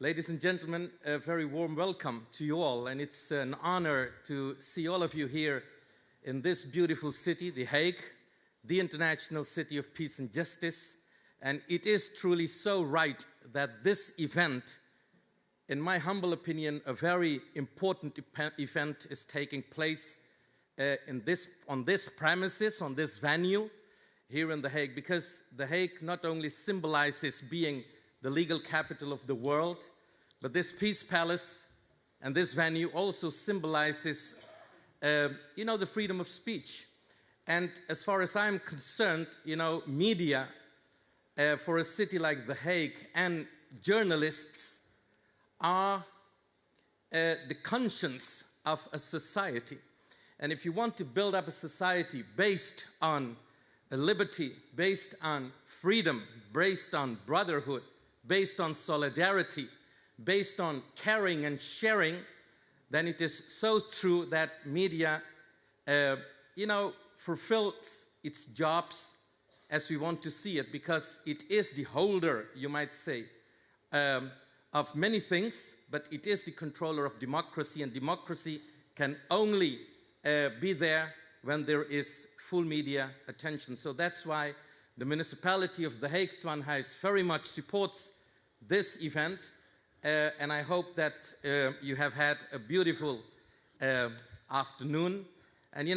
Ladies and gentlemen, a very warm welcome to you all, and it's an honor to see all of you here in this beautiful city, The Hague, the international city of peace and justice. And it is truly so right that this event, in my humble opinion, a very important event is taking place on this premises, on this venue here in The Hague, because The Hague not only symbolizes being the legal capital of the world, but this Peace Palace and this venue also symbolizes, the freedom of speech. And as far as I'm concerned, media for a city like The Hague and journalists are the conscience of a society. And if you want to build up a society based on liberty, based on freedom, based on brotherhood, based on solidarity, based on caring and sharing, then it is so true that media, fulfills its jobs as we want to see it, because it is the holder, you might say, of many things, but it is the controller of democracy, and democracy can only be there when there is full media attention. So that's why the municipality of The Hague, Twan Huis, very much supports this event, and I hope that you have had a beautiful afternoon. And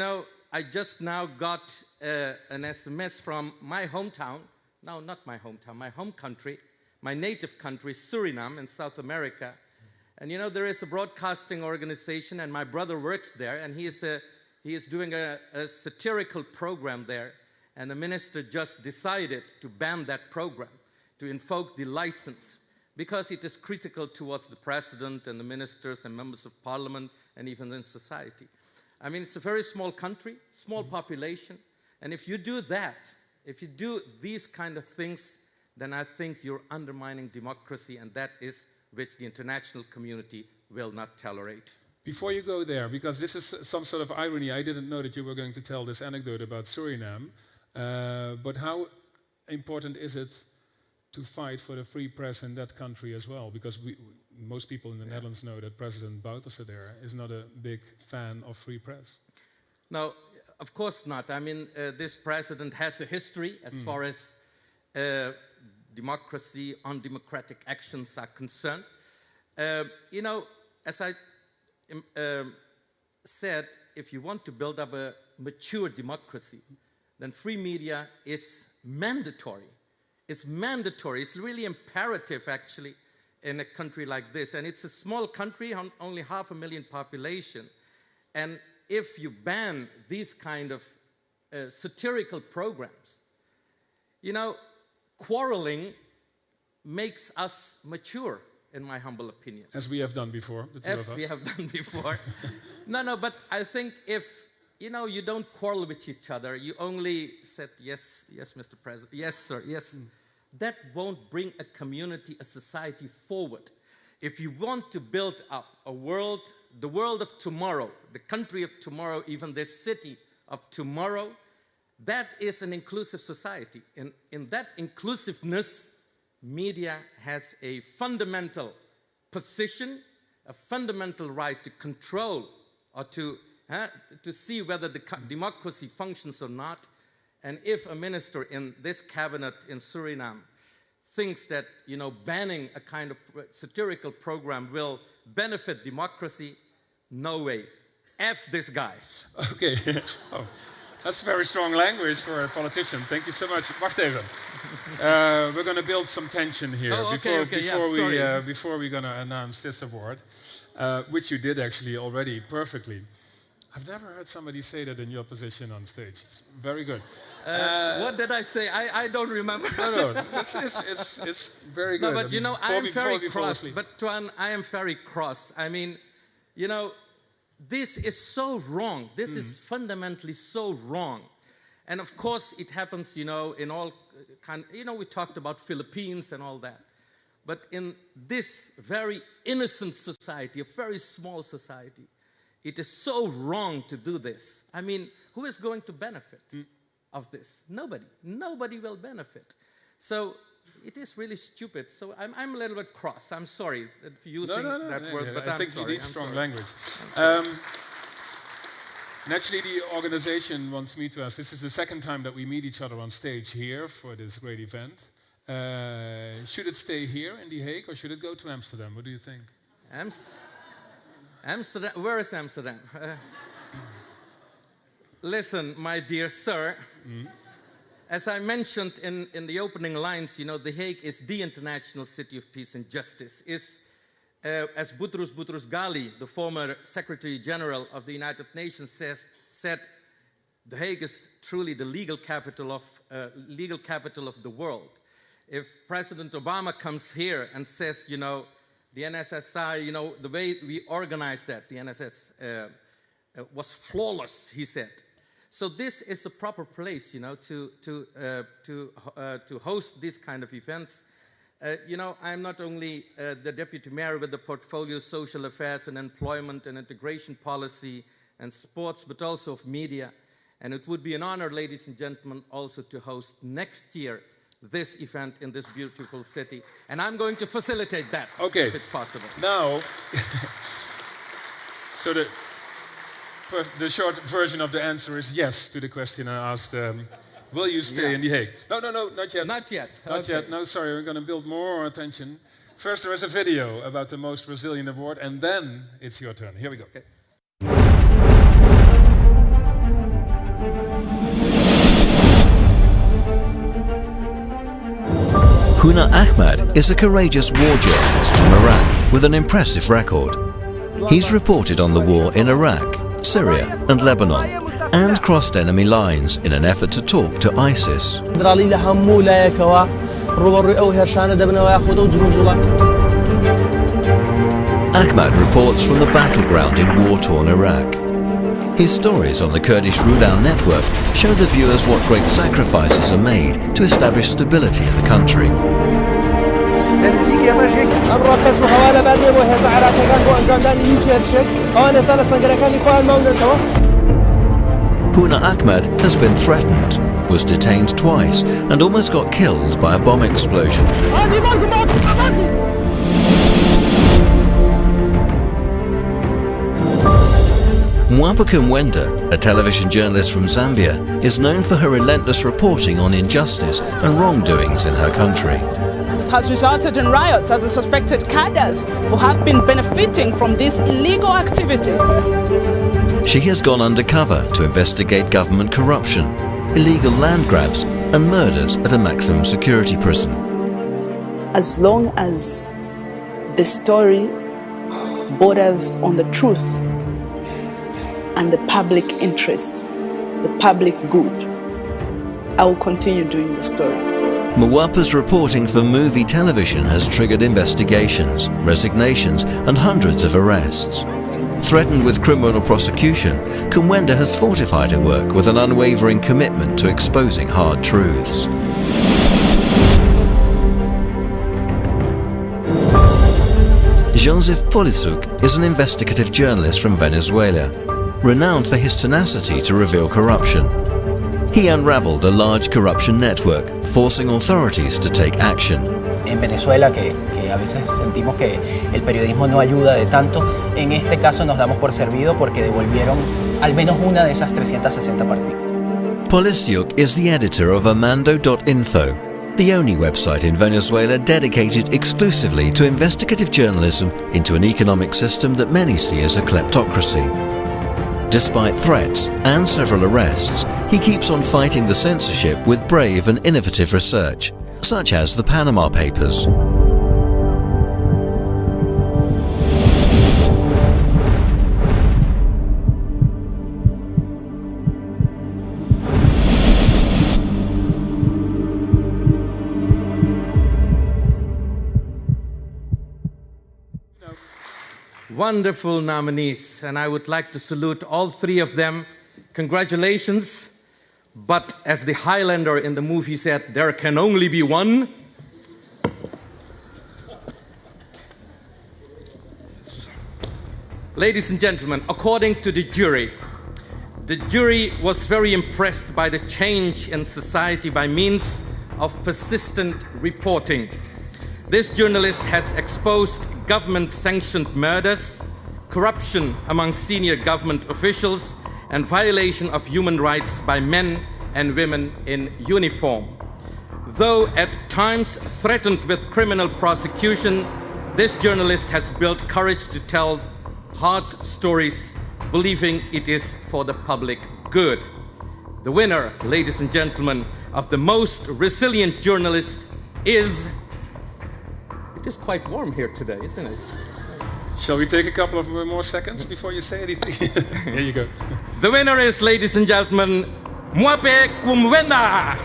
I just now got an SMS from my hometown, no, not my hometown, my home country, my native country, Suriname in South America. And there is a broadcasting organization, and my brother works there, and he is doing a satirical program there, and the minister just decided to ban that program, to invoke the license, because it is critical towards the president and the ministers and members of parliament and even in society. I mean, it's a very small country, small population, and if you do that, if you do these kind of things, then I think you're undermining democracy, and that is which the international community will not tolerate. Before you go there, because this is some sort of irony, I didn't know that you were going to tell this anecdote about Suriname, but how important is it to fight for the free press in that country as well? Because most people in the Netherlands know that President Bouterse there is not a big fan of free press. No, of course not. I mean, this president has a history as far as democracy, undemocratic actions are concerned. As I said, if you want to build up a mature democracy, then free media is mandatory. It's mandatory. It's really imperative, actually, in a country like this. And it's a small country, only 500,000 population. And if you ban these kind of satirical programs, quarreling makes us mature, in my humble opinion. As we have done before, the two of us. As we have done before. No, but I think if, you don't quarrel with each other, you only said, yes, Mr. President, yes, sir, yes. That won't bring a community, a society forward. If you want to build up a world, the world of tomorrow, the country of tomorrow, even this city of tomorrow, that is an inclusive society. In that inclusiveness, media has a fundamental position, a fundamental right to control or to see whether the democracy functions or not. And if a minister in this cabinet in Suriname thinks that, banning a kind of satirical program will benefit democracy, no way. F this guy. Okay. Oh, that's very strong language for a politician. Thank you so much. Wacht even. We're going to build some tension here before we're going to announce this award, which you did actually already perfectly. I've never heard somebody say that in your position on stage. It's very good. What did I say? I don't remember. No, it's very good. No, but I'm very cross. But Twan, I am very cross. I mean, this is so wrong. This is fundamentally so wrong. And of course, it happens, in all kind. We talked about Philippines and all that. But in this very innocent society, a very small society, it is so wrong to do this. I mean, who is going to benefit of this? Nobody. Nobody will benefit. So it is really stupid. So I'm a little bit cross. I'm sorry for using that word, but I think you need strong language. Naturally, the organization wants me to ask, this is the second time that we meet each other on stage here for this great event. Should it stay here in The Hague or should it go to Amsterdam? What do you think? Amsterdam, where is Amsterdam? Listen, my dear sir, as I mentioned in the opening lines, you know, The Hague is the international city of peace and justice. As Boutros Boutros-Ghali, the former Secretary General of the United Nations, said, The Hague is truly the legal capital of the world. If President Obama comes here and says, you know, the NSSI, you know, the way we organized that, the NSS was flawless, he said. So this is the proper place, you know, to host this kind of events. You know, I'm not only the deputy mayor with the portfolio social affairs and employment and integration policy and sports, but also of media. And it would be an honor, ladies and gentlemen, also to host next year this event in this beautiful city. And I'm going to facilitate that, if it's possible. Now, so the short version of the answer is yes to the question I asked. Will you stay in The Hague? No, not yet. Not yet. Not yet. No, sorry, we're going to build more attention. First, there is a video about the Most Resilient Award, and then it's your turn. Here we go. Okay. Huna Ahmad is a courageous war journalist from Iraq with an impressive record. He's reported on the war in Iraq, Syria and Lebanon, and crossed enemy lines in an effort to talk to ISIS. Ahmad reports from the battleground in war-torn Iraq. His stories on the Kurdish Rudaw network show the viewers what great sacrifices are made to establish stability in the country. Huna Ahmad has been threatened, was detained twice, and almost got killed by a bomb explosion. Mwabuka Mwenda, a television journalist from Zambia, is known for her relentless reporting on injustice and wrongdoings in her country. This has resulted in riots as the suspected cadres who have been benefiting from this illegal activity. She has gone undercover to investigate government corruption, illegal land grabs, and murders at a maximum security prison. As long as the story borders on the truth and the public interest, the public good, I will continue doing the story. Mwapa's reporting for movie television has triggered investigations, resignations, and hundreds of arrests. Threatened with criminal prosecution, Kumwenda has fortified her work with an unwavering commitment to exposing hard truths. Joseph Politsuk is an investigative journalist from Venezuela, renowned for his tenacity to reveal corruption. He unraveled a large corruption network, forcing authorities to take action. En Venezuela, que a veces sentimos que el periodismo no ayuda de tanto, en este caso nos damos por servido porque devolvieron al menos una de esas 360 partidas. Politsuk is the editor of Amando.info, the only website in Venezuela dedicated exclusively to investigative journalism into an economic system that many see as a kleptocracy. Despite threats and several arrests, he keeps on fighting the censorship with brave and innovative research, such as the Panama Papers. Wonderful nominees, and I would like to salute all three of them. Congratulations. But as the Highlander in the movie said, there can only be one. Ladies and gentlemen, according to the jury was very impressed by the change in society by means of persistent reporting. This journalist has exposed government-sanctioned murders, corruption among senior government officials, and violation of human rights by men and women in uniform. Though at times threatened with criminal prosecution, this journalist has built courage to tell hard stories, believing it is for the public good. The winner, ladies and gentlemen, of the most resilient journalist is... It is quite warm here today, isn't it? Shall we take a couple of more seconds before you say anything? Here you go. The winner is, ladies and gentlemen, Mwape Kumwenda.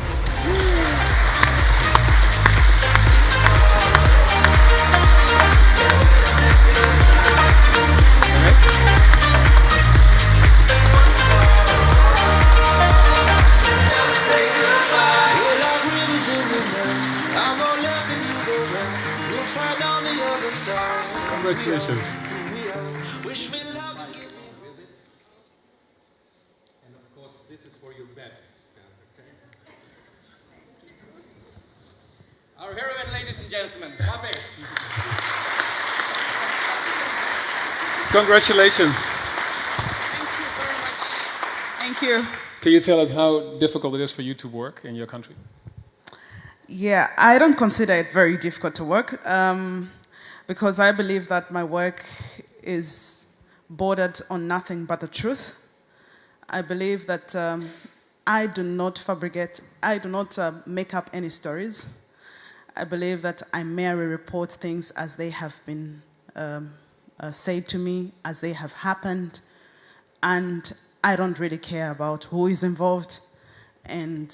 Congratulations. And of course, this is for your bed. Okay? Our heroine, ladies and gentlemen, Mwape. Congratulations. Thank you very much. Thank you. Can you tell us how difficult it is for you to work in your country? Yeah, I don't consider it very difficult to work because I believe that my work is bordered on nothing but the truth. I believe that I do not fabricate, I do not make up any stories. I believe that I merely report things as they have been said to me, as they have happened, and I don't really care about who is involved. And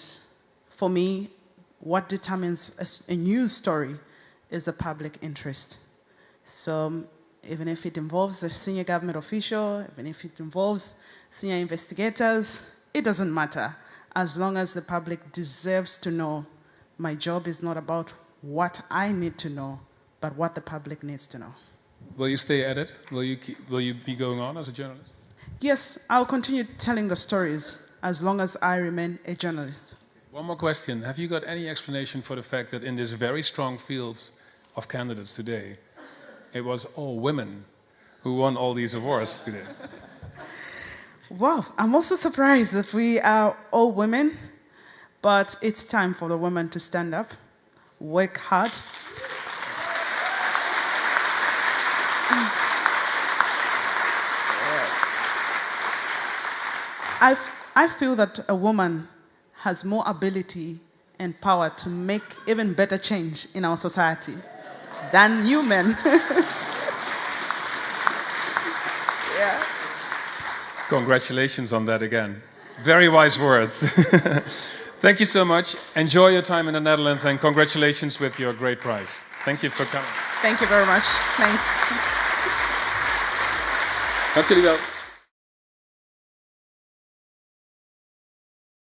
for me, what determines a news story is the public interest. So even if it involves a senior government official, even if it involves senior investigators, it doesn't matter. As long as the public deserves to know, my job is not about what I need to know, but what the public needs to know. Will you stay at it? Will you be going on as a journalist? Yes, I'll continue telling the stories as long as I remain a journalist. One more question. Have you got any explanation for the fact that in this very strong field of candidates today, it was all women who won all these awards today? Wow, I'm also surprised that we are all women, but it's time for the women to stand up, work hard. I feel that a woman has more ability and power to make even better change in our society than you men. Yeah. Congratulations on that again. Very wise words. Thank you so much. Enjoy your time in the Netherlands and congratulations with your great prize. Thank you for coming. Thank you very much. Thanks. Dank jullie wel.